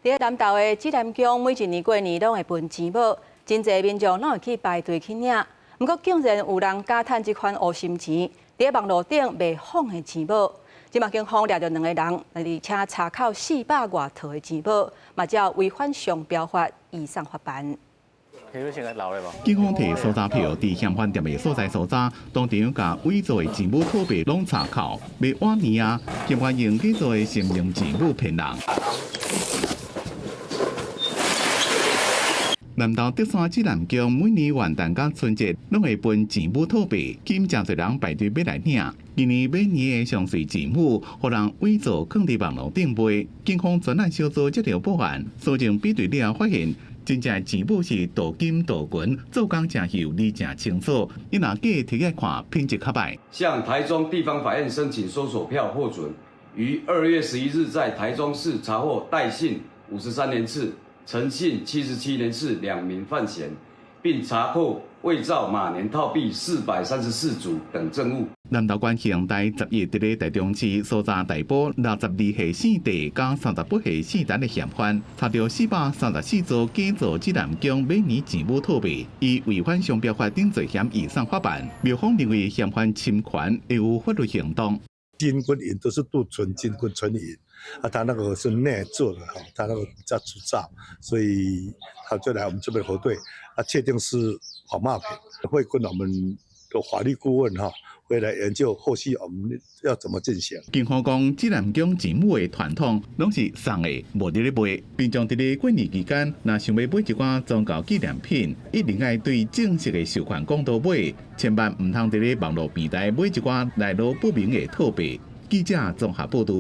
伫南投的指南宫，每一年过年拢会分钱宝，真侪民众拢会去排队去领。不过，竟然有人假趁这款黑心钱，伫网络顶卖仿的钱宝。即马警方抓着2个人，而且查扣400外套的钱宝，嘛叫违反商标法，移送法办。警方摕搜查票伫嫌犯店的所在搜查，当场甲伪造的钱物套币拢查扣，卖晚年啊，嫌犯用假造的成人钱物骗人。南投德山指南宫每年元旦甲春节拢会分钱物套币，今真侪人排队要来领。今年每年的上水钱物，互人伪造放伫网络顶卖。警方专案小组接到报案，搜证比对了发现，真正钱物是镀金镀银，做工正幼，字正清楚。因若假摕来看，品质较歹。向台中地方法院申请搜索票获准，于2月11日在台中市查获戴姓53年次、陈姓77年次2名犯嫌，并查扣伪造马年套币434组等证物。南投县刑台11伫咧台中市搜查逮捕62岁姓地加38岁姓陈的嫌犯，查到434组假造指南宫每年钱物套币，以违反商标法等罪嫌移送法办。庙方认为嫌犯侵权，会有法律行动。金跟银都是镀纯金跟纯银，他那个是内做的他那个叫铸造，所以他就来我们这边核对，确定是仿冒品，会跟我们的法律顾问会来研究后续我们要怎么进行。警方讲，指南宫钱物的传统拢是送的，无伫咧卖。民众伫咧过年期间，若想要买一寡宗教纪念品，一定要对正式的授权公道买，千万唔通伫咧网络平台买一寡来路不明的套币。记者综合报道。